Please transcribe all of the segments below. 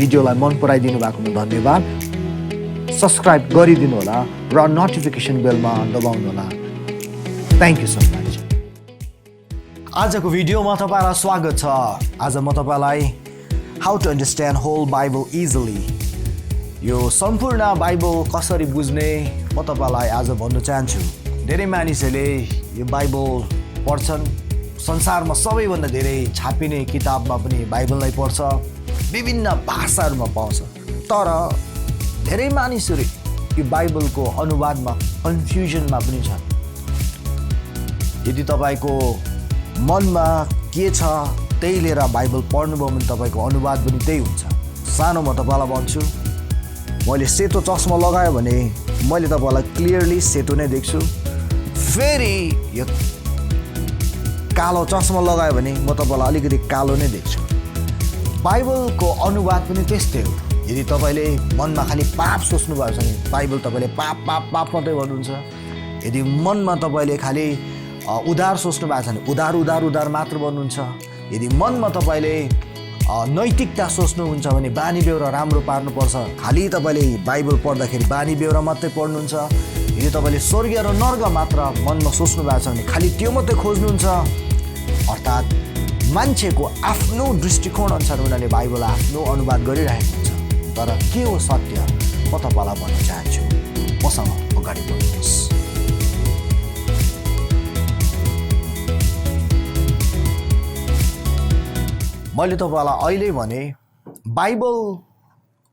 भिडियोलाई मन पराइदिनु भएकोमा धन्यवाद। सब्सक्राइब गरिदिनु होला र नोटिफिकेसन बेलमा दबाउनु होला। Thank you so much. आजको भिडियोमा तपाईँलाई स्वागत छ। आज म तपाईँलाई how to understand whole Bible easily, यो सम्पूर्ण बाइबल कसरी बुझ्ने म तपाईँलाई आज भन्न चाहन्छु। धेरै मानिसहरूले यो बाइबल पढ्छन्, संसारमा सबैभन्दा धेरै छापिने किताबमा पनि बाइबललाई पढ्छ, विभिन्न भाषाहरूमा पाउँछ। तर धेरै मानिसहरू यो बाइबलको अनुवादमा कन्फ्युजनमा पनि छन्। यदि तपाईँको मनमा के छ त्यही लिएर बाइबल पढ्नुभयो भने तपाईँको अनुवाद पनि त्यही हुन्छ। सानो म तपाईँलाई भन्छु, मैले सेतो चस्मा लगायो भने मैले तपाईँलाई क्लियरली सेतो नै देख्छु। फेरि यो कालो चस्मा लगायो भने म तपाईँलाई अलिकति कालो नै देख्छु। बाइबलको अनुवाद पनि त्यस्तै हो। यदि तपाईँले मनमा खालि पाप सोच्नु भएको छ भने बाइबल तपाईँले पाप पाप पाप मात्रै भन्नुहुन्छ। यदि मनमा तपाईँले खालि उधार सोच्नु भएको छ भने उधार उधार उधार मात्र भन्नुहुन्छ। यदि मनमा तपाईँले नैतिकता सोच्नुहुन्छ भने बानी बेहोरा राम्रो पार्नुपर्छ, खालि तपाईँले बाइबल पढ्दाखेरि बानी बेहोरा मात्रै पढ्नुहुन्छ। यदि तपाईँले स्वर्ग र नर्क मात्र मनमा सोच्नु भएको छ भने खालि त्यो मात्रै खोज्नुहुन्छ। अर्थात् मान्छेको आफ्नो दृष्टिकोण अनुसार उनीहरूले बाइबल आफ्नो अनुवाद गरिरहेको हुन्छ। तर के हो सत्य म तपाईँलाई भन्न चाहन्छु। मसँग अगाडि बढ्नुहोस्। मैले तपाईँलाई अहिले भने बाइबल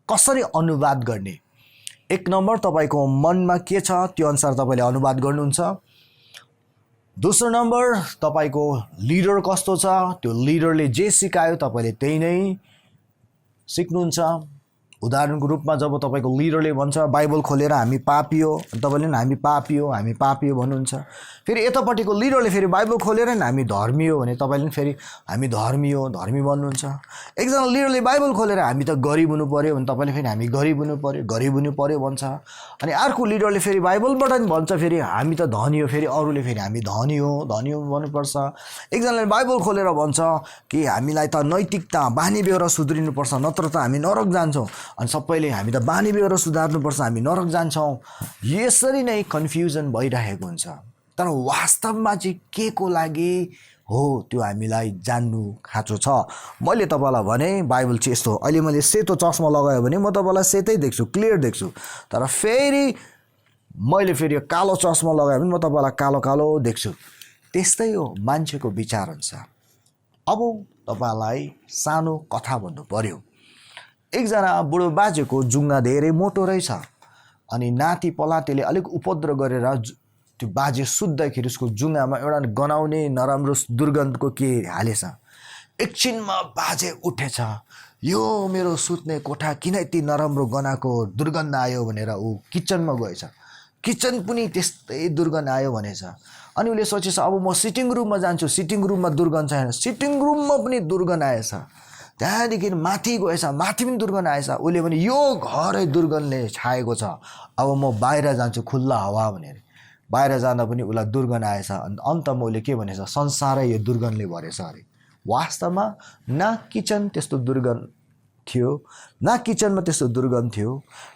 कसरी अनुवाद गर्ने। एक नम्बर, तपाईँको मनमा के छ त्यो अनुसार तपाईँले अनुवाद गर्नुहुन्छ। दोस्रो नम्बर, तपाईँको लिडर कस्तो छ, त्यो लिडरले जे सिकायो तपाईँले त्यही नै सिक्नुहुन्छ। उदाहरणको रूपमा जब तपाईँको लिडरले भन्छ बाइबल खोलेर हामी पापी हो, तपाईँले हामी पापी हो भन्नुहुन्छ। फेरि यतापट्टिको लिडरले फेरि बाइबल खोलेर नि हामी धर्मी हो भने तपाईँले फेरि हामी धर्मी भन्नुहुन्छ। एकजना लिडरले बाइबल खोलेर हामी त गरिब हुनु पऱ्यो भने तपाईँले फेरि हामी गरिब हुनु पऱ्यो भन्छ। अनि अर्को लिडरले फेरि बाइबलबाट नि भन्छ फेरि हामी त धनी हो, फेरि अरूले फेरि हामी धनी हो भन्नुपर्छ। एकजनाले बाइबल खोलेर भन्छ कि हामीलाई त नैतिकता बानी बेहोरा सुध्रिनुपर्छ, नत्र त हामी नरक जान्छौँ। अनि सबैले हामी त बानी बेहोरा सुधार्नुपर्छ, हामी नरक जान्छौँ। यसरी नै कन्फ्युजन भइरहेको हुन्छ। तर वास्तवमा चाहिँ के को लागि हो त्यो हामीलाई जान्नु खाँचो छ। मैले तपाईँलाई भने बाइबल चाहिँ यस्तो हो। अहिले मैले सेतो चस्मा लगायो भने म तपाईँलाई सेतै देख्छु, क्लियर देख्छु। तर फेरि मैले फेरि यो कालो चस्मा लगायो भने म तपाईँलाई कालो कालो देख्छु। त्यस्तै हो मान्छेको विचार अनुसार। अब तपाईँलाई सानो कथा भन्नु पर्यो। एकजना बुढो बाजेको जुङ्गा धेरै मोटो रहेछ। अनि नाति पलातेले अलिक उपद्रो गरेर त्यो बाजे सुत्दाखेरि उसको जुङ्गामा एउटा गनाउने नराम्रो दुर्गन्धको के हालेछ। एकछिनमा बाजे उठेछ, यो मेरो सुत्ने कोठा किन यति नराम्रो गनाएको दुर्गन्ध आयो भनेर ऊ किचनमा गएछ। किचन पनि त्यस्तै दुर्गन्ध आयो भनेछ। अनि उसले सोचेछ अब म सिटिङ रुममा जान्छु, सिटिङ रुममा दुर्गन्ध छैन, सिटिङ रुममा पनि दुर्गन्ध आएछ। त्यहाँदेखि माथि गएछ, माथि पनि दुर्गन्ध आएछ। उसले भने यो घरै दुर्गन्धले छाएको छ, अब म बाहिर जान्छु खुल्ला हावा भनेर। बाहिर जाँदा पनि उसलाई दुर्गन्ध आएछ। अन्तमा उसले के भनेछ, संसारै यो दुर्गन्धले भरेछ अरे। वास्तवमा न किचन त्यस्तो दुर्गन्ध थियो, न किचनमा त्यस्तो दुर्गन्ध थियो,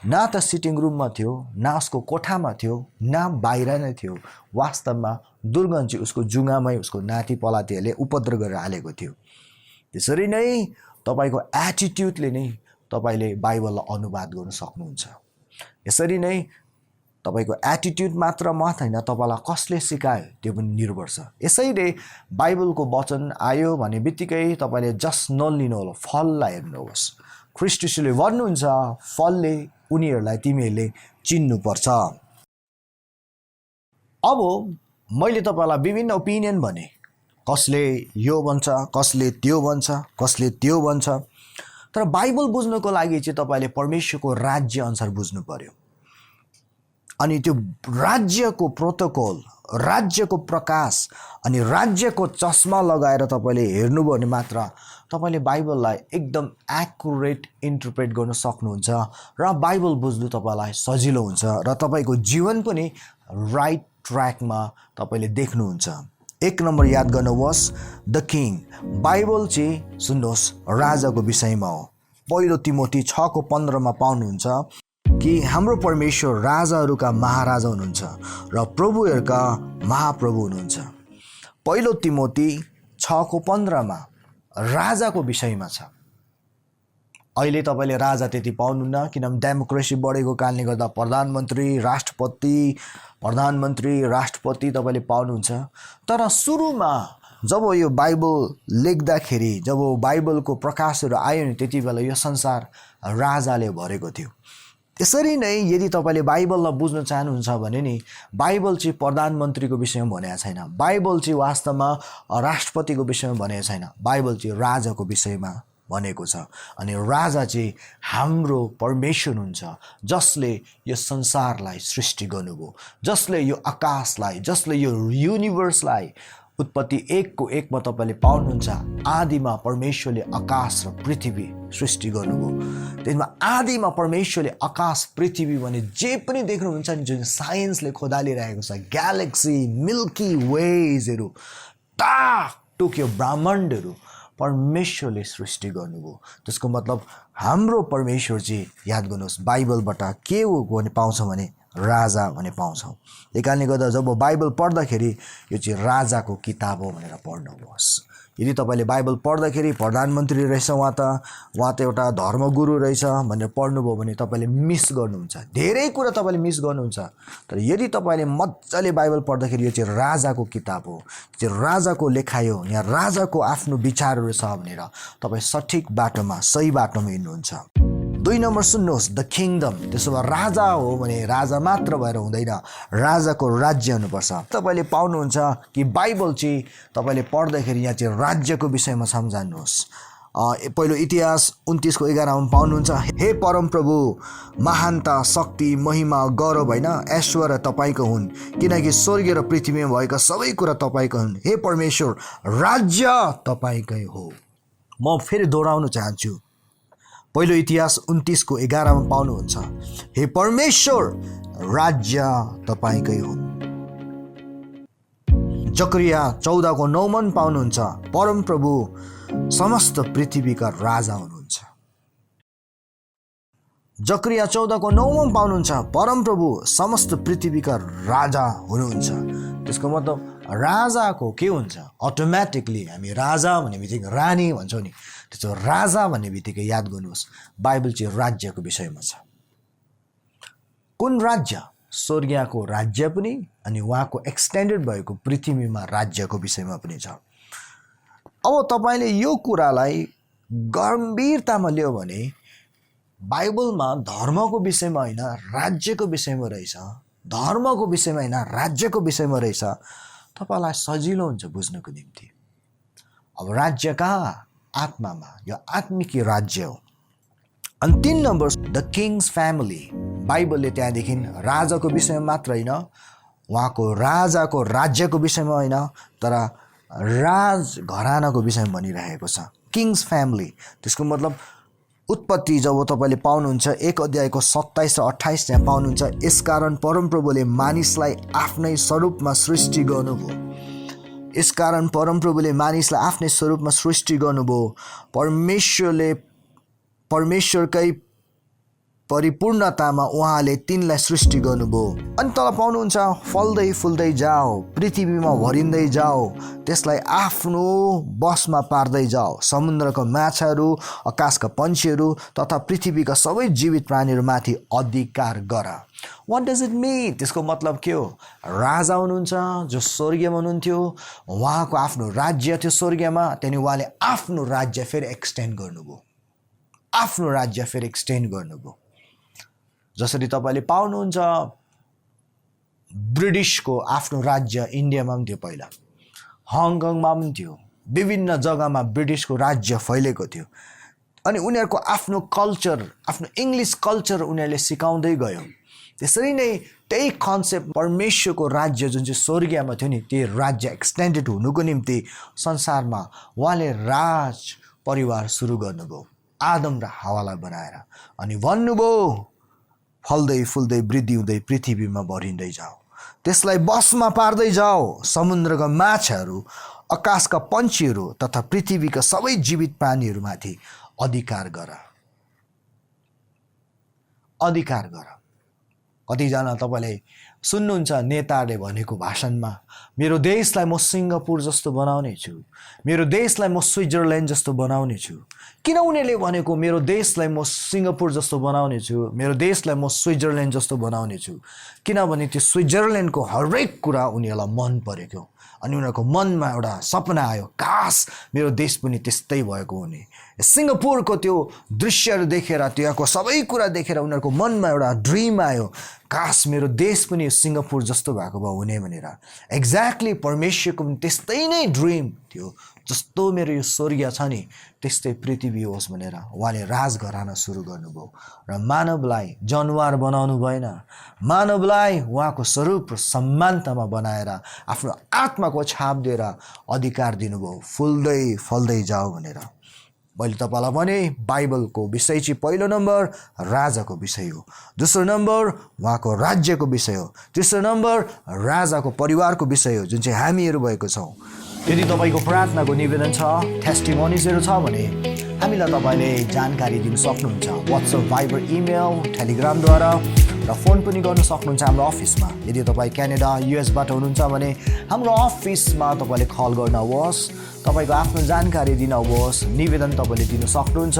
न त सिटिङ रुममा थियो, न उसको कोठामा थियो, न बाहिर नै थियो। वास्तवमा दुर्गन्ध चाहिँ उसको जुङ्गामै उसको नाति पलातीहरूले उपद्रो गरेर हालेको थियो। त्यसरी नै तपाईँको एटिट्युडले नै तपाईँले बाइबललाई अनुवाद गर्न सक्नुहुन्छ। यसरी नै तपाईँको एटिट्युड मात्र होइन, तपाईँलाई कसले सिकायो त्यो पनि निर्भर छ। यसैले बाइबलको वचन आयो भने बित्तिकै तपाईँले जस्ट नलिनुहोला, फललाई हेर्नुहोस्। ख्रीष्ट यीशुले भन्नुहुन्छ फलले उनीहरूलाई तिमीहरूले चिन्नुपर्छ। अब मैले तपाईँलाई विभिन्न ओपिनियन भने, कसले यो भन्छ, कसले त्यो भन्छ, कसले त्यो भन्छ। तर बाइबल बुझ्नको लागि चाहिँ तपाईँले परमेश्वरको राज्य अनुसार बुझ्नु पर्यो। अनि त्यो राज्यको प्रोटोकल, राज्यको प्रकाश अनि राज्यको चस्मा लगाएर तपाईँले हेर्नुभयो भने मात्र तपाईँले बाइबललाई एकदम एक्युरेट इन्टरप्रेट गर्न सक्नुहुन्छ र बाइबल बुझ्नु तपाईँलाई सजिलो हुन्छ र तपाईँको जीवन पनि राइट ट्र्याकमा तपाईँले देख्नुहुन्छ। एक नम्बर याद गर्नुहोस्, द किङ। बाइबल चाहिँ सुन्नुहोस् राजाको विषयमा हो। पहिलो तिमोथी 6:15 मा पाउनुहुन्छ कि हाम्रो परमेश्वर राजाहरूका महाराजा हुनुहुन्छ र प्रभुहरूका महाप्रभु हुनुहुन्छ। पहिलो तिमोथी 6:15 मा राजाको विषयमा छ। अहिले तपाईँले राजा त्यति पाउनुहुन्न, किनभने डेमोक्रेसी बढेको कारणले गर्दा प्रधानमन्त्री राष्ट्रपति तपाईँले पाउनुहुन्छ। तर सुरुमा जब यो बाइबल लेख्दाखेरि, जब बाइबलको प्रकाशहरू आयो नि, त्यति बेला यो संसार राजाले भरेको थियो। यसरी नै यदि तपाईँले बाइबललाई बुझ्न चाहनुहुन्छ भने नि, बाइबल चाहिँ प्रधानमन्त्रीको विषयमा भनेको छैन, बाइबल चाहिँ वास्तवमा राष्ट्रपतिको विषयमा भनेको छैन, बाइबल चाहिँ राजाको विषयमा भनेको छ। अनि राजा चाहिँ हाम्रो परमेश्वर हुन्छ, जसले यो संसारलाई सृष्टि गर्नुभयो, जसले यो आकाशलाई, जसले यो युनिभर्सलाई, उत्पत्ति 1:1 मा तपाईँले पाउनुहुन्छ, आदिमा परमेश्वरले आकाश र पृथ्वी सृष्टि गर्नुभयो। त्यसमा आदिमा परमेश्वरले आकाश पृथ्वी भने जे पनि देख्नुहुन्छ नि, जुन साइन्सले खोदालिरहेको छ, ग्यालेक्सी, मिल्की वेजहरू, टाकटुक यो ब्रह्माण्डहरू परमेश्वरले सृष्टि गर्नुभयो। त्यसको मतलब हाम्रो परमेश्वर चाहिँ, याद गर्नुहोस्, बाइबलबाट के हो भने पाउँछौँ भने राजा भने पाउँछौँ। त्यही कारणले गर्दा जब बाइबल पढ्दाखेरि यो चाहिँ राजाको किताब हो भनेर पढ्नुहोस्। यदि तपाईँले बाइबल पढ्दाखेरि प्रधानमन्त्री रहेछ, उहाँ त एउटा धर्मगुरु रहेछ भनेर पढ्नुभयो भने तपाईँले मिस गर्नुहुन्छ, धेरै कुरा तपाईँले मिस गर्नुहुन्छ। तर यदि तपाईँले मजाले बाइबल पढ्दाखेरि यो चाहिँ राजाको किताब हो, चाहिँ राजाको लेखाइ हो, यहाँ राजाको आफ्नो विचारहरू छ भनेर तपाईँ सठिक बाटोमा, सही बाटोमा हिँड्नुहुन्छ। 2 नम्बर सुन्नुहोस्, द किङडम। त्यसो भए राजा हो भने राजा मात्र भएर हुँदैन, राजाको राज्य हुनुपर्छ। तपाईँले पाउनुहुन्छ कि बाइबल चाहिँ तपाईँले पढ्दाखेरि यहाँ चाहिँ राज्यको विषयमा सम्झाउनुहोस्। पहिलो इतिहास 29:11 मा पाउनुहुन्छ, हे परमप्रभु, महानता, शक्ति, महिमा, गौरव होइन ऐश्वर्य तपाईँको हुन्, किनकि स्वर्ग र पृथ्वीमा भएका सबै कुरा तपाईँको हुन्। हे परमेश्वर, राज्य तपाईँकै हो। म फेरि दोहोऱ्याउन चाहन्छु, पहिलो इतिहास 29:11 मा पाउनुहुन्छ, हे परमेश्वर, राज्य तपाईँकै हुन्। जकरिया 14:9 मा पाउनुहुन्छ, परमप्रभु समस्त पृथ्वीका राजा हुनुहुन्छ। जकरिया 14:9 मा पाउनुहुन्छ, परमप्रभु समस्त पृथ्वीका राजा हुनुहुन्छ। त्यसको मतलब राजाको के हुन्छ, अटोमेटिकली हामी राजा भन्ने बित्तिकै रानी भन्छौँ नि, त्यसो राजा भन्ने बित्तिकै याद गर्नुहोस् बाइबल चाहिँ राज्यको विषयमा छ। कुन राज्य? स्वर्गीयको राज्य पनि अनि उहाँको एक्सटेन्डेड भएको पृथ्वीमा राज्यको विषयमा पनि छ। अब तपाईँले यो कुरालाई गम्भीरतामा लियो भने बाइबलमा धर्मको विषयमा होइन राज्यको विषयमा रहेछ, धर्मको विषयमा होइन राज्यको विषयमा रहेछ, तपाईँलाई सजिलो हुन्छ बुझ्नको निम्ति। अब राज्य कहाँ? आत्मामा, यो आत्मिक राज्य हो। अनि 3 नम्बर, द किङ्स फ्यामिली। बाइबलले त्यहाँदेखि राजाको विषयमा मात्र होइन, उहाँको राजाको राज्यको विषयमा होइन, तर राज घरानाको विषयमा भनिरहेको छ, किङ्स फ्यामिली। त्यसको मतलब उत्पत्ति जब तपाईँले पाउनुहुन्छ 1:27 र 28 त्यहाँ पाउनुहुन्छ, यसकारण परमप्रभुले मानिसलाई आफ्नै स्वरूपमा सृष्टि गर्नुभयो। यसकारण परमप्रभुले मानिसलाई आफ्नै स्वरूपमा सृष्टि गर्नुभयो। परमेश्वरकै परिपूर्णतामा उहाँले तिनलाई सृष्टि गर्नुभयो। अनि तल पाउनुहुन्छ, फल्दै फुल्दै जाओ, पृथ्वीमा भरिँदै जाओ, त्यसलाई आफ्नो बसमा पार्दै जाओ, समुद्रका माछाहरू, आकाशका पन्छीहरू तथा पृथ्वीका सबै जीवित प्राणीहरूमाथि अधिकार गर। What does it mean? त्यसको मतलब के हो? राजा हुनुहुन्छ जो स्वर्गीयमा हुनुहुन्थ्यो, उहाँको आफ्नो राज्य थियो स्वर्गीयमा, त्यहाँदेखि उहाँले आफ्नो राज्य फेरि एक्सटेन्ड गर्नुभयो, आफ्नो राज्य फेरि एक्सटेन्ड गर्नुभयो। जसरी तपाईँले पाउनुहुन्छ ब्रिटिसको आफ्नो राज्य इन्डियामा पनि थियो, पहिला हङकङमा पनि थियो, विभिन्न जग्गामा ब्रिटिसको राज्य फैलेको थियो। अनि उनीहरूको आफ्नो कल्चर, आफ्नो इङ्ग्लिस कल्चर उनीहरूले सिकाउँदै गयो। त्यसरी नै त्यही कन्सेप्ट परमेश्वरको राज्य जुन चाहिँ स्वर्गीयमा थियो नि, त्यो राज्य एक्सटेन्डेड हुनुको निम्ति संसारमा उहाँले राज परिवार सुरु गर्नुभयो, आदम र हवालाई बनाएर। अनि भन्नुभयो फल्दै फुल्दै वृद्धि हुँदै पृथ्वीमा भरिँदै जाओ, त्यसलाई बसमा पार्दै जाओ, समुद्रका माछाहरू, आकाशका पन्छीहरू तथा पृथ्वीका सबै जीवित प्राणीहरूमाथि अधिकार गर। अधिकार गर। कतिजना तपाईँले सुन्नुहुन्छ नेताहरूले भनेको भाषणमा, मेरो देशलाई म सिङ्गापुर जस्तो बनाउने छु, मेरो देशलाई म स्विजरल्यान्ड जस्तो बनाउने छु। किन उनीहरूले भनेको मेरो देशलाई म सिङ्गापुर जस्तो बनाउने छु, मेरो देशलाई म स्विजरल्यान्ड जस्तो बनाउने छु? किनभने त्यो स्विजरल्यान्डको हरेक कुरा उनीहरूलाई मन परेको, अनि उनीहरूको मनमा एउटा सपना आयो, काश मेरो देश पनि त्यस्तै भएको हुने। सिङ्गापुरको त्यो दृश्यहरू देखेर, त्यहाँको सबै कुरा देखेर उनीहरूको मनमा एउटा ड्रिम आयो, काश मेरो देश पनि सिङ्गापुर जस्तो भएको भए हुने भनेर। एक्ज्याक्टली परमेश्वरको पनि त्यस्तै नै ड्रिम थियो, जस्तो मेरो यो स्वर्गीय छ नि त्यस्तै पृथ्वी होस् भनेर उहाँले राज घराना सुरु गर्नुभयो। र मानवलाई जनावर बनाउनु भएन, मानवलाई उहाँको स्वरूप र समानतामा बनाएर आफ्नो आत्माको छाप दिएर अधिकार दिनुभयो, फुल्दै फल्दै जाऊ भनेर। मैले तपाईँलाई भने बाइबलको विषय चाहिँ पहिलो नम्बर राजाको विषय हो, दोस्रो नम्बर उहाँको राज्यको विषय हो, तेस्रो नम्बर राजाको परिवारको विषय हो, जुन चाहिँ हामीहरू भएको छौँ। यदि तपाईँको प्रार्थनाको निवेदन छ, टेस्टिमोनिजहरू छ भने हामीलाई तपाईँले जानकारी दिन सक्नुहुन्छ। वाट्सएप, भाइबर, इमेल, टेलिग्रामद्वारा र फोन पनि गर्न सक्नुहुन्छ हाम्रो अफिसमा। यदि तपाईँ क्यानाडा, युएसबाट हुनुहुन्छ भने हाम्रो अफिसमा तपाईँले कल गर्नुहोस्, तपाईँको आफ्नो जानकारी दिनुहोस्, निवेदन तपाईँले दिन सक्नुहुन्छ।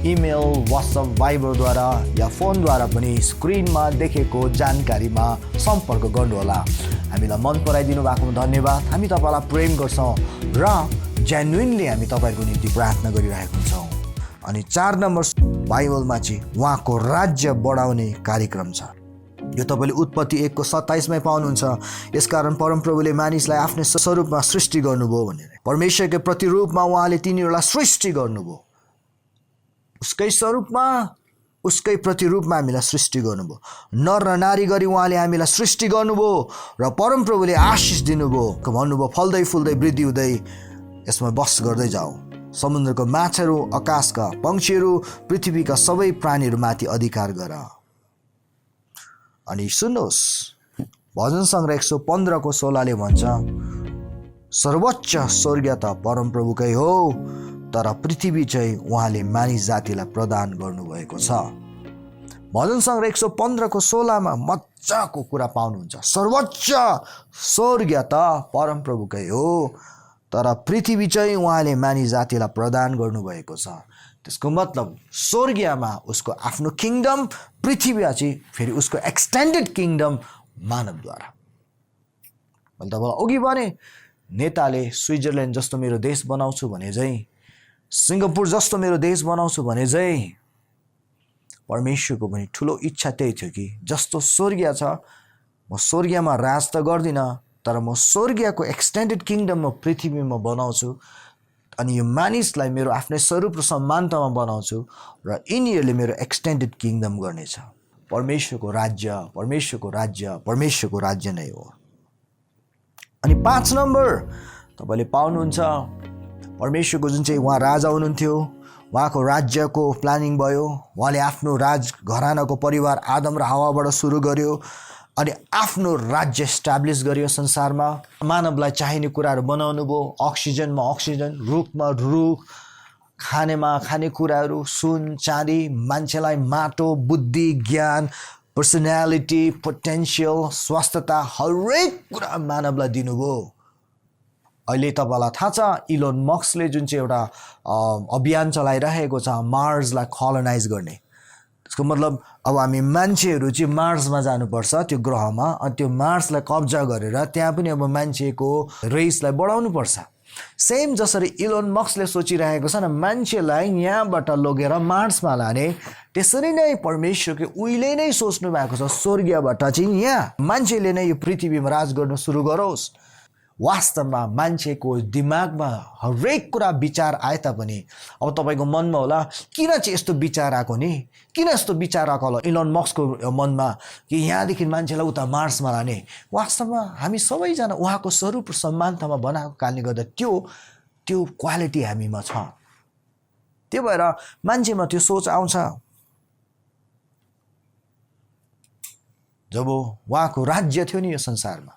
इमेल, वाट्सएप, भाइबरद्वारा या फोनद्वारा पनि स्क्रिनमा देखेको जानकारीमा सम्पर्क गर्नुहोला। हामीलाई मन पराइदिनु भएकोमा धन्यवाद। हामी तपाईँलाई प्रेम गर्छौँ र जेन्युइनली हामी तपाईँको निम्ति प्रार्थना गरिरहेको हुन्छौँ। अनि 4 नम्बर बाइबलमा चाहिँ उहाँको राज्य बढाउने कार्यक्रम छ। यो तपाईँले उत्पत्ति 1:27 पाउनुहुन्छ। यसकारण परमप्रभुले मानिसलाई आफ्नै स्वरूपमा सृष्टि गर्नुभयो भनेर। परमेश्वरको प्रतिरूपमा उहाँले तिनीहरूलाई सृष्टि गर्नुभयो, उसकै स्वरूपमा उसकै प्रतिरूपमा हामीलाई सृष्टि गर्नुभयो। नर र नारी गरी उहाँले हामीलाई सृष्टि गर्नुभयो र परमप्रभुले आशिष दिनुभयो, भन्नुभयो फल्दै फुल्दै वृद्धि हुँदै यसमा बस गर्दै जाऊ। समुद्रको माछाहरू, आकाशका पक्षीहरू, पृथ्वीका सबै प्राणीहरूमाथि अधिकार गर। अनि सुन्नुहोस्, भजन सङ्ग्रह 115:16 भन्छ, सर्वोच्च स्वर्ग त परमप्रभुकै हो, तर पृथ्वी चाहिँ उहाँले मानिस जातिलाई प्रदान गर्नुभएको छ। भजन सङ्ग्रह 115:16 मजाको कुरा पाउनुहुन्छ। सर्वोच्च स्वर्ग त परमप्रभुकै हो, तर पृथ्वी चाहिँ उहाँले मानिस जातिलाई प्रदान गर्नुभएको छ। त्यसको मतलब स्वर्गीयमा उसको आफ्नो किङडम, पृथ्वी चाहिँ फेरि उसको एक्सटेन्डेड किङडम मानवद्वारा। मैले तपाईँलाई अघि भने नेताले स्विजरल्यान्ड जस्तो मेरो देश बनाउँछु भने चाहिँ, सिङ्गापुर जस्तो मेरो देश बनाउँछु भने चाहिँ परमेश्वरको पनि ठुलो इच्छा त्यही थियो कि जस्तो स्वर्गीय छ, म स्वर्गीयमा राज त गर्दिनँ, तर म स्वर्गीयको एक्सटेन्डेड किङडम म पृथ्वीमा बनाउँछु, अनि यो मानिसलाई मेरो आफ्नै स्वरूप र समानतामा बनाउँछु र यिनीहरूले मेरो एक्सटेन्डेड किङडम गर्नेछ। परमेश्वरको राज्य, परमेश्वरको राज्य, परमेश्वरको राज्य नै हो। अनि 5 नम्बर तपाईँले पाउनुहुन्छ, परमेश्वरको जुन चाहिँ उहाँ राजा हुनुहुन्थ्यो, उहाँको राज्यको प्लानिङ भयो। उहाँले आफ्नो राज घरानाको परिवार आदम र हावाबाट सुरु गर्यो, अनि आफ्नो राज्य इस्टाब्लिस गर्यो संसारमा। मानवलाई चाहिने कुराहरू बनाउनु भयो, अक्सिजनमा अक्सिजन, रुखमा रुख, खानेमा खानेकुराहरू, सुन चाँदी, मान्छेलाई माटो, बुद्धि, ज्ञान, पर्सनालिटी, पोटेन्सियल, स्वास्थ्यता, हरेक कुरा मानवलाई दिनुभयो। अहिले तपाईँलाई थाहा छ, इलोन मस्कले जुन चाहिँ एउटा अभियान चलाइरहेको छ मार्सलाई कलोनाइज गर्ने। त्यसको मतलब अब हामी मान्छेहरू चाहिँ मार्समा जानुपर्छ, त्यो ग्रहमा, अनि त्यो मार्सलाई कब्जा गरेर त्यहाँ पनि अब मान्छेको रेसलाई बढाउनुपर्छ। सेम जसरी इलोन मस्कले सोचिरहेको छ न मान्छेलाई यहाँबाट लगेर मार्समा लाने, त्यसरी नै परमेश्वरको उहिले नै सोच्नु भएको छ स्वर्गीयबाट चाहिँ यहाँ मान्छेले नै यो पृथ्वीमा राज गर्न सुरु गरोस्। वास्तवमा मान्छेको दिमागमा हरेक कुरा विचार आए तापनि अब तपाईँको मनमा होला, किन चाहिँ यस्तो विचार आएको नि, किन यस्तो विचार आएको होला इलोन मस्कको मनमा कि यहाँदेखि मान्छेलाई उता मार्समा लाने। वास्तवमा हामी सबैजना उहाँको स्वरूप र समानतामा बनाएको कारणले गर्दा त्यो क्वालिटी हामीमा छ। त्यो भएर मान्छेमा त्यो सोच आउँछ। जब उहाँको राज्य थियो नि यो संसारमा,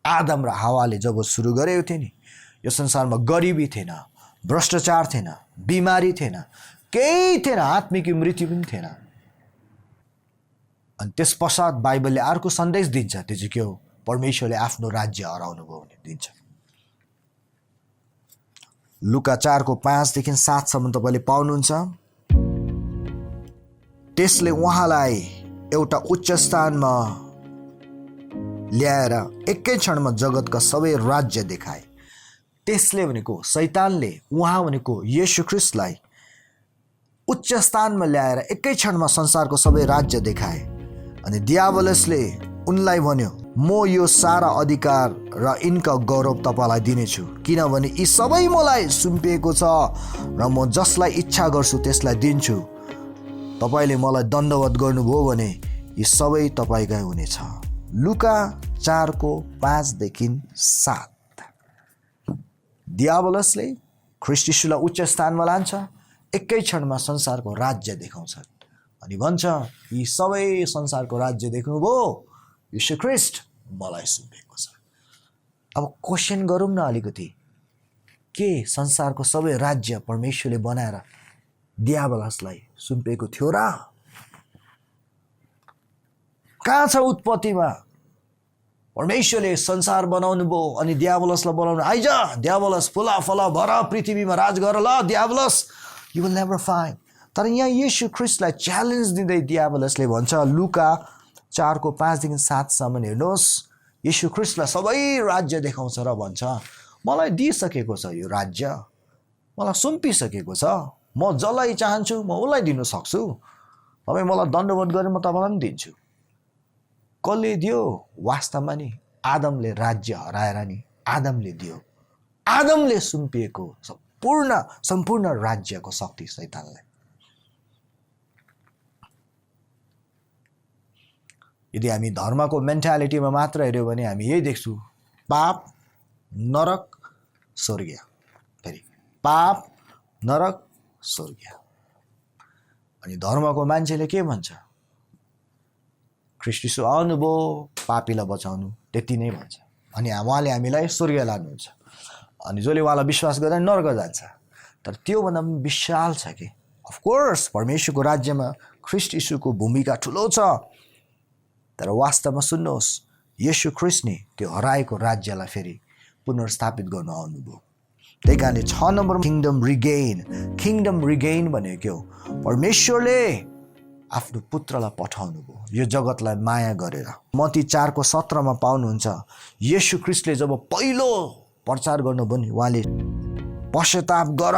आदम र हावाले जब सुरु गरेको थियो नि, यो संसारमा गरिबी थिएन, भ्रष्टाचार थिएन, बिमारी थिएन, केही थिएन, आत्मिक मृत्यु पनि थिएन। अनि त्यस पश्चात बाइबलले अर्को सन्देश दिन्छ, त्यो चाहिँ के हो? परमेश्वरले आफ्नो राज्य हराउनु भयो भने दिन्छ। लुका 4:5 देखि 7 तपाईँले पाउनुहुन्छ। त्यसले उहाँलाई एउटा उच्च स्थानमा ल्याएर एकै क्षणमा जगतका सबै राज्य देखाए। त्यसले भनेको शैतानले, उहाँ भनेको येशू ख्रीष्टलाई उच्च स्थानमा ल्याएर एकै क्षणमा संसारको सबै राज्य देखाए। अनि दियावलसले उनलाई भन्यो, म यो सारा अधिकार र यिनका गौरव तपाईँलाई दिनेछु, किनभने यी सबै मलाई सुम्पिएको छ र म जसलाई इच्छा गर्छु त्यसलाई दिन्छु। तपाईँले मलाई दण्डवत गर्नुभयो भने यी सबै तपाईँकै हुनेछ। लुका 4:5 देखि 7। दियावलसले ख्रीष्ट यीशुलाई उच्च स्थानमा लान्छ, एकै क्षणमा संसारको राज्य देखाउँछ अनि भन्छ, यी सबै संसारको राज्य देख्नुभयो, यीशु ख्रीष्ट मलाई सुम्पेको छ। अब क्वेसन गरौँ न अलिकति, के संसारको सबै राज्य परमेश्वरले बनाएर दियावलसलाई सुम्पेको थियो र? कहाँ छ उत्पत्तिमा परमेश्वरले संसार बनाउनु भयो अनि दियावलसलाई बनाउनु, आइज दियावलस फुला फला भर पृथ्वीमा राज गर ल दियावलस, यु विल नेभर फाइन्ड। तर यहाँ येशू ख्रीष्टलाई च्यालेन्ज दिँदै दियावलसले भन्छ, लुका 4:5 देखि 7 हेर्नुहोस्, येशू ख्रीष्टलाई सबै राज्य देखाउँछ र भन्छ, मलाई दिइसकेको छ यो राज्य, मलाई सुम्पिसकेको छ, म जसलाई चाहन्छु म उसलाई दिन सक्छु, तपाईँ मलाई दण्डवत गरेर म तपाईँलाई पनि दिन्छु। कसले दियो? वास्तवमा नि आदमले राज्य हराएर नि आदमले दियो। आदमले सुम्पिएको सम्पूर्ण राज्यको शक्ति शैतानलाई। यदि हामी धर्मको मेन्टालिटीमा मात्र हेऱ्यौँ भने हामी यही देख्छौँ, पाप, नरक, स्वर्ग। फेरि पाप, नरक, स्वर्ग। अनि धर्मको मान्छेले के भन्छ? ख्रीष्ट यीशु आउनुभयो पापीलाई बचाउनु, त्यति नै भन्छ। अनि उहाँले हामीलाई स्वर्ग लानुहुन्छ, अनि जसले उहाँलाई विश्वास गर्दा नर्क जान्छ। तर त्योभन्दा पनि विशाल छ कि अफकोर्स परमेश्वरको राज्यमा ख्रीष्ट यीशुको भूमिका ठुलो छ, तर वास्तवमा सुन्नुहोस्, येशू ख्रीष्ट नै त्यो हराएको राज्यलाई फेरि पुनर्स्थापित गर्न आउनुभयो। त्यही कारणले 6 number kingdom regain. Kingdom regain भनेको के हो? परमेश्वरले आफ्नो पुत्रलाई पठाउनु भयो यो जगतलाई माया गरेर। मत्ती 4:17 पाउनुहुन्छ, येशू ख्रीष्टले जब पहिलो प्रचार गर्नुभयो नि, उहाँले पश्चाताप गर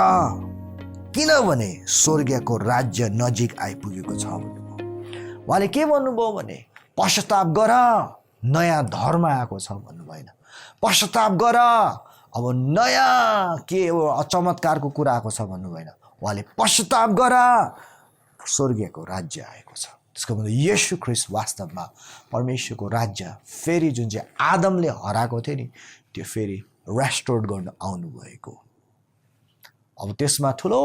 किनभने स्वर्गको राज्य नजिक आइपुगेको छ भन्नुभयो। उहाँले के भन्नुभयो भने पश्चाताप गर, नयाँ धर्म आएको छ भन्नु भएन। पश्चाताप गर, अब नयाँ के चमत्कारको कुरा आएको छ भन्नु भएन। उहाँले पश्चाताप गर, स्वर्गको राज्य आएको छ। त्यसको मतलब येशू ख्रीष्ट वास्तवमा परमेश्वरको राज्य फेरि जुन चाहिँ आदमले हराएको थियो नि, त्यो फेरि रेस्टोर गर्न आउनुभएको। अब त्यसमा ठुलो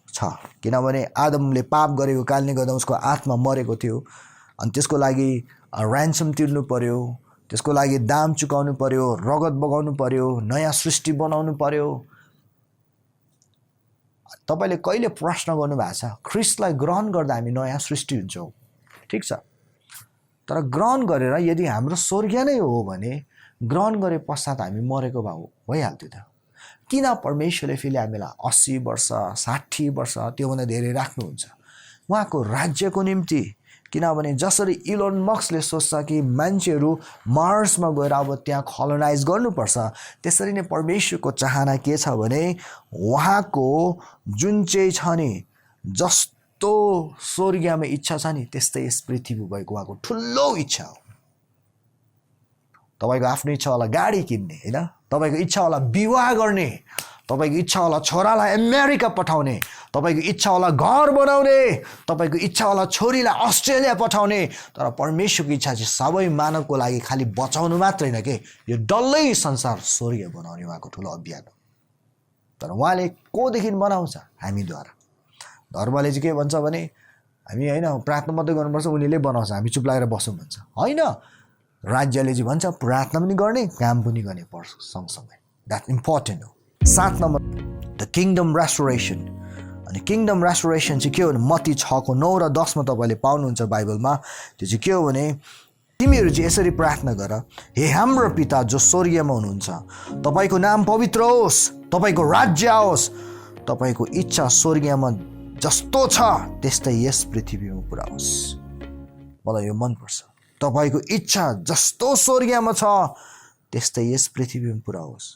छ, किनभने आदमले पाप गरेको कारणले गर्दा उसको आत्मा मरेको थियो, अनि त्यसको लागि ऱ्यान्सम तिर्नु पर्यो, त्यसको लागि दाम चुकाउनु पर्यो, रगत बगाउनु पर्यो, नयाँ सृष्टि बनाउनु पर्यो। तपाईँले कहिले प्रश्न गर्नुभएको छ, ख्रीष्टलाई ग्रहण गर्दा हामी नयाँ सृष्टि हुन्छौँ, ठिक छ, तर ग्रहण गरेर यदि हाम्रो स्वर्ग नै हो भने ग्रहण गरे पश्चात हामी मरेको भए भइहाल्थ्यो त। किन परमेश्वरले फेरि हामीलाई 80 वर्ष 60 वर्ष त्योभन्दा धेरै राख्नुहुन्छ उहाँको राज्यको निम्ति? किनभने जसरी इलोन मस्कले सोच्छ कि मान्छेहरू मार्समा गएर अब त्यहाँ कलोनाइज गर्नुपर्छ, त्यसरी नै परमेश्वरको चाहना के छ भने उहाँको जुन चाहिँ छ नि, जस्तो स्वर्गमा इच्छा छ नि त्यस्तै यस पृथ्वी भएको उहाँको ठुलो इच्छा हो। तपाईँको आफ्नो इच्छा होला गाडी किन्ने, होइन? तपाईँको इच्छा होला विवाह गर्ने, तपाईँको इच्छा होला छोरालाई अमेरिका पठाउने, तपाईँको इच्छा होला घर बनाउने, तपाईँको इच्छा होला छोरीलाई अस्ट्रेलिया पठाउने। तर परमेश्वरको इच्छा चाहिँ सबै मानवको लागि खालि बचाउनु मात्रै होइन कि यो डल्लै संसार स्वर्ग बनाउने उहाँको ठुलो अभियान हो। तर उहाँले कोदेखि बनाउँछ? हामीद्वारा। धर्मले चाहिँ के भन्छ भने हामी होइन प्रार्थना मात्रै गर्नुपर्छ, उनीहरूले बनाउँछ, हामी चुप लागेर बसौँ भन्छ। होइन, राज्यले चाहिँ भन्छ प्रार्थना पनि गर्ने, काम पनि गर्ने पर्छ सँगसँगै। द्याट इम्पोर्टेन्ट हो। 7 नम्बर द किङडम रेस्टोरेसन। अनि किङडम रेस्टोरेसन चाहिँ के हो भने मत्ती 6:9 र 10 मा तपाईँले पाउनुहुन्छ बाइबलमा। त्यो चाहिँ के हो भने तिमीहरू चाहिँ यसरी प्रार्थना गर, हे हाम्रो पिता जो स्वर्गीयमा हुनुहुन्छ, तपाईँको नाम पवित्र होस्, तपाईँको राज्य आओस्, तपाईँको इच्छा स्वर्गीयमा जस्तो छ त्यस्तै यस पृथ्वीमा पुरा होस्। मलाई यो मनपर्छ। तपाईँको इच्छा जस्तो स्वर्गीयमा छ त्यस्तै यस पृथ्वीमा पुरा होस्।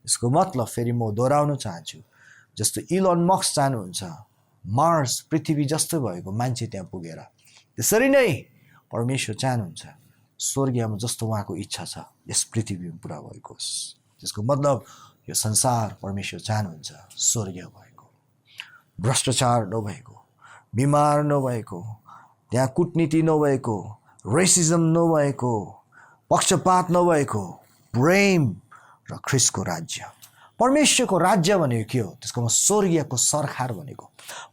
यसको मतलब फेरि म दोहोऱ्याउन चाहन्छु, जस्तो इलोन मस्क चाहनुहुन्छ मार्स पृथ्वी जस्तो भएको मान्छे त्यहाँ पुगेर, त्यसरी नै परमेश्वर चाहनुहुन्छ स्वर्गीयमा जस्तो उहाँको इच्छा छ यस पृथ्वीमा पुरा भएको होस्। त्यसको मतलब यो संसार परमेश्वर चाहनुहुन्छ स्वर्गीय भएको, भ्रष्टाचार नभएको, बिमार नभएको, त्यहाँ कुटनीति नभएको, रेसिजम नभएको, पक्षपात नभएको, प्रेम र ख्रिस्टको राज्य। परमेश्वरको राज्य भनेको के हो? त्यसको म स्वर्गीयको सरकार भनेको।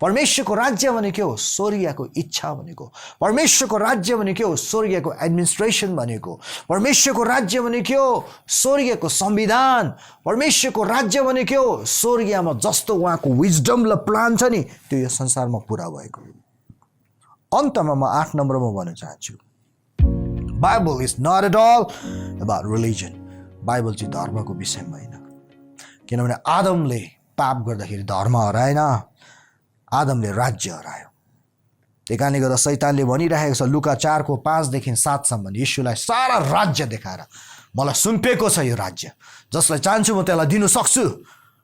परमेश्वरको राज्य भनेको के हो? स्वर्गीयको इच्छा भनेको। परमेश्वरको राज्य भनेको के हो? स्वर्गीयको एडमिनिस्ट्रेसन भनेको। परमेश्वरको राज्य भनेको के हो? स्वर्गीयको संविधान। परमेश्वरको राज्य भनेको के हो? स्वर्गीयमा जस्तो उहाँको विजडम र प्लान छ नि त्यो यो संसारमा पुरा भएको। अन्तमा म 8 नम्बरमा भन्न चाहन्छु, Bible is not at all about religion. Bible चाहिँ धर्मको विषयमा होइन, किनभने आदमले पाप गर्दाखेरि धर्म हराएन, आदमले राज्य हरायो। त्यही कारणले गर्दा शैतानले भनिरहेको छ लुका 4:5 - 7 यीशुलाई सारा राज्य देखाएर, मलाई सुम्पेको छ यो राज्य, जसलाई चाहन्छु म त्यसलाई दिन सक्छु।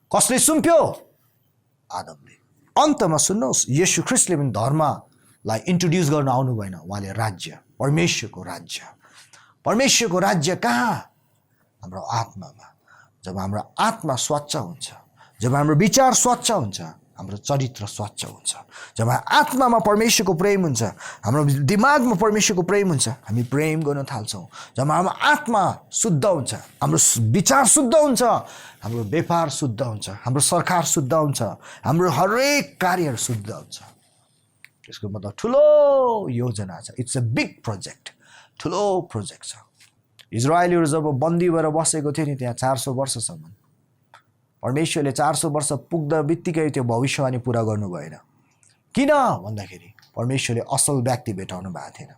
कसले सुम्प्यो? आदमले। अन्तमा सुन्नुहोस्, येशू ख्रिस्टले पनि धर्मलाई इन्ट्रोड्युस गर्न आउनु भएन, उहाँले राज्य, परमेश्वरको राज्य। परमेश्वरको राज्य कहाँ? हाम्रो आत्मामा। जब हाम्रो आत्मा स्वच्छ हुन्छ, जब हाम्रो विचार स्वच्छ हुन्छ, हाम्रो चरित्र स्वच्छ हुन्छ, जब हाम्रो आत्मामा परमेश्वरको प्रेम हुन्छ, हाम्रो दिमागमा परमेश्वरको प्रेम हुन्छ, हामी प्रेम गर्न थाल्छौँ। जब हाम्रो आत्मा शुद्ध हुन्छ, हाम्रो विचार शुद्ध हुन्छ, हाम्रो व्यापार शुद्ध हुन्छ, हाम्रो सरकार शुद्ध हुन्छ, हाम्रो हरेक कार्यहरू शुद्ध हुन्छ। त्यसको मतलब ठुलो योजना छ। इट्स अ बिग प्रोजेक्ट, ठुलो प्रोजेक्ट छ। इजरायलीहरू जब बन्दी भएर बसेको थियो नि त्यहाँ 400 वर्षसम्म, परमेश्वरले 400 वर्ष पुग्दा बित्तिकै त्यो भविष्यवाणी पुरा गर्नु भएन। किन भन्दाखेरि परमेश्वरले असल व्यक्ति भेटाउनु भएको थिएन,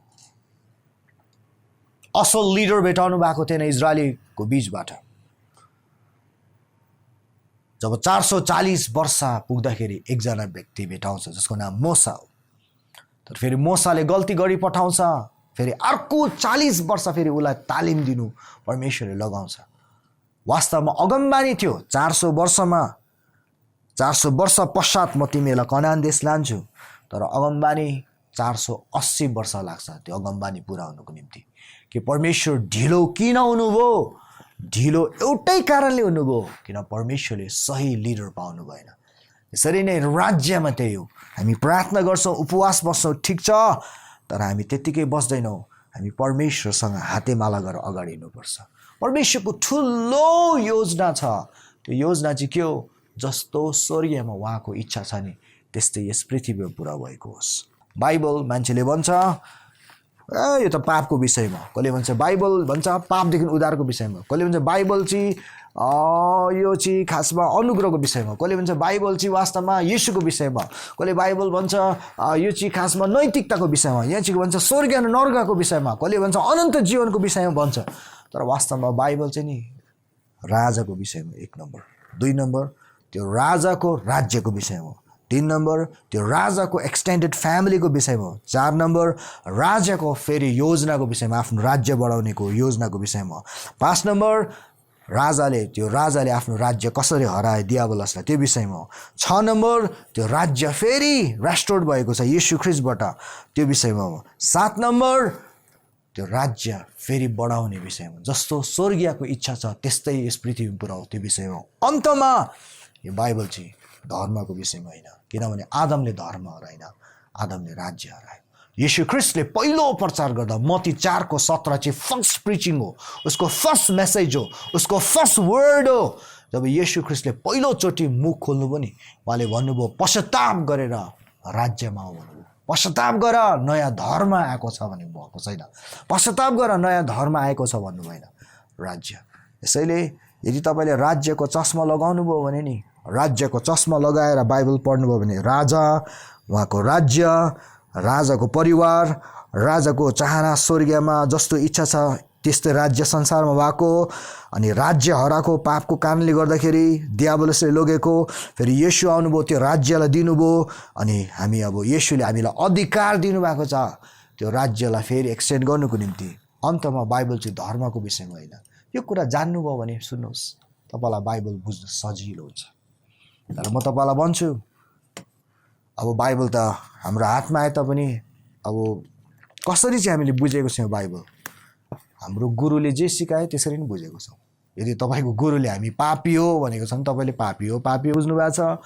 असल लिडर भेटाउनु भएको थिएन इजरायलीको बीचबाट। जब 440 वर्ष पुग्दाखेरि एकजना व्यक्ति भेटाउँछ जसको नाम मोसा हो। तर फेरि मोसाले गल्ती गरी पठाउँछ, फेरि अर्को 40 वर्ष फेरि उसलाई तालिम दिनु परमेश्वरले लगाउँछ। वास्तवमा अगमबानी थियो 400 वर्षमा, 400 वर्ष पश्चात म तिमीलाई कनान देश लान्छु, तर अगमबानी 480 वर्ष लाग्छ त्यो अगमबानी पुरा हुनुको निम्ति। कि परमेश्वर ढिलो किन हुनुभयो? ढिलो एउटै कारणले हुनुभयो, किन परमेश्वरले सही लिडर पाउनु भएन। यसरी नै राज्यमा त्यही हो, हामी प्रार्थना गर्छौँ, उपवास बस्छौँ, ठिक छ, तर हामी त्यत्तिकै बस्दैनौँ, हामी परमेश्वरसँग हातेमाला गरेर अगाडि हिँड्नुपर्छ। परमेश्वरको ठुलो योजना छ। त्यो योजना चाहिँ के हो? जस्तो स्वर्गीयमा उहाँको इच्छा छ नि त्यस्तै यस पृथ्वीमा पुरा भएको होस्। बाइबल मान्छेले भन्छ यो त पापको विषयमा, कसले भन्छ बाइबल भन्छ पापदेखि उद्धारको विषयमा, कसले भन्छ बाइबल चाहिँ यो चाहिँ खासमा अनुग्रहको विषयमा, कसले भन्छ बाइबल चाहिँ वास्तवमा येशूको विषयमा, कसले बाइबल भन्छ यो चाहिँ खासमा नैतिकताको विषयमा, यहाँ चाहिँ भन्छ स्वर्ग र नर्कको विषयमा, कसले भन्छ अनन्त जीवनको विषयमा भन्छ। तर वास्तवमा बाइबल चाहिँ नि राजाको विषयमा 1 नम्बर, 2 नम्बर त्यो राजाको राज्यको विषयमा, 3 नम्बर त्यो राजाको एक्सटेन्डेड फ्यामिलीको विषयमा, 4 नम्बर राजाको फेरि योजनाको विषयमा, आफ्नो राज्य बढाउनेको योजनाको विषयमा, 5 नम्बर राजाले आफ्नो राज्य कसरी हराए दियाबलसलाई त्यो विषयमा, 6 नम्बर त्यो राज्य फेरि रेस्टोर्ड भएको छ येशू ख्रिस्टबाट त्यो विषयमा, 7 नम्बर त्यो राज्य फेरि बढाउने विषयमा, जस्तो स्वर्गीयको इच्छा छ त्यस्तै यस पृथ्वीमा पुऱ्याउ त्यो विषयमा। अन्तमा यो बाइबल चाहिँ धर्मको विषयमा होइन, किनभने आदमले धर्म हराएन, आदमले राज्य हरायो। येशू ख्रिस्टले पहिलो प्रचार गर्दा मत्ती 4:17 चाहिँ फर्स्ट प्रिचिङ हो, उसको फर्स्ट मेसेज हो, उसको फर्स्ट वर्ड हो। जब येशू ख्रिस्टले पहिलोचोटि मुख खोल्नु पनि उहाँले भन्नुभयो पश्चाताप गरेर राज्यमा आऊ भन्नुभयो। पश्चाताप गर नयाँ धर्म आएको छ भन्ने भएको छैन, पश्चाताप गर नयाँ धर्म आएको छ भन्नु भएन, राज्य। यसैले यदि तपाईँले राज्यको चस्मा लगाउनु भयो भने नि राज्यको चस्मा लगाएर बाइबल पढ्नुभयो भने राजा, उहाँको राज्य, राजाको परिवार, राजाको चाहना स्वर्गमा जस्तो इच्छा छ त्यस्तै राज्य संसारमा भएको, अनि राज्य हराएको पापको कारणले गर्दाखेरि दियाबलसले लगेको, फेरि येशू आउनुभयो त्यो राज्यलाई दिनुभयो, अनि हामी अब येशूले हामीलाई अधिकार दिनुभएको छ त्यो राज्यलाई फेरि एक्सटेन्ड गर्नुको निम्ति। अन्तमा बाइबल चाहिँ धर्मको विषयमा होइन। यो कुरा जान्नुभयो भने सुन्नुहोस्, तपाईँलाई बाइबल बुझ्न सजिलो हुन्छ। तर म तपाईँलाई भन्छु, अब बाइबल त हाम्रो हातमा आए तापनि अब कसरी चाहिँ हामीले बुझेको छौँ बाइबल, हाम्रो गुरुले जे सिकायो त्यसरी नै बुझेको छौँ। यदि तपाईँको गुरुले हामी पापी हो भनेको छ भने तपाईँले पापी हो बुझ्नु भएको छ।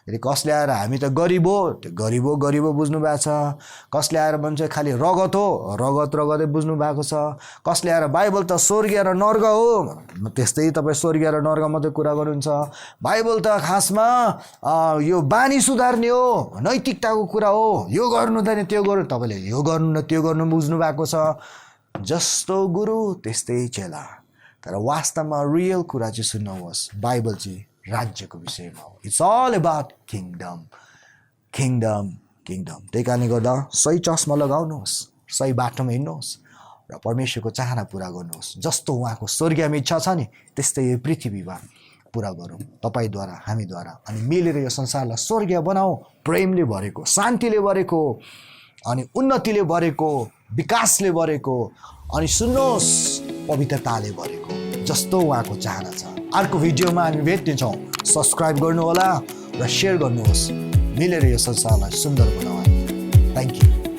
यदि कसले आएर हामी त गरिब हो, त्यो गरिब हो बुझ्नु भएको छ। कसले आएर भन्छ खालि रगत हो, रगतै बुझ्नु भएको छ। कसले आएर बाइबल त स्वर्ग र नर्क हो, त्यस्तै तपाईँ स्वर्ग र नर्क मात्रै कुरा गर्नुहुन्छ। बाइबल त खासमा यो बानी सुधार्ने हो, नैतिकताको कुरा हो, यो गर्नु हुँदैन त्यो गर्नु, तपाईँले यो गर्नु न त्यो गर्नु बुझ्नु भएको छ। जस्तो गुरु त्यस्तै चेला। तर वास्तवमा रियल कुरा चाहिँ सुन्नुहोस्, बाइबल चाहिँ राज्यको विषयमा हो। It's all about kingdom. त्यही कारणले गर्दा सही चस्मा लगाउनुहोस्, सही बाटोमा हिँड्नुहोस् र परमेश्वरको चाहना पुरा गर्नुहोस्। जस्तो उहाँको स्वर्गीयमा इच्छा छ नि त्यस्तै यो पृथ्वीमा पुरा गरौँ तपाईँद्वारा, हामीद्वारा, अनि मिलेर यो संसारलाई स्वर्गीय बनाऊ, प्रेमले भरेको, शान्तिले भरेको, अनि उन्नतिले भरेको, विकासले भरेको, अनि सुन्नुहोस् पवित्रताले भरेको, जस्तो उहाँको चाहना छ। अर्को भिडियोमा हामी भेट्नेछौँ। सब्सक्राइब गर्नुहोला र सेयर गर्नुहोस्। मिलेर यो संसारलाई सुन्दर बनाऊ। Thank you.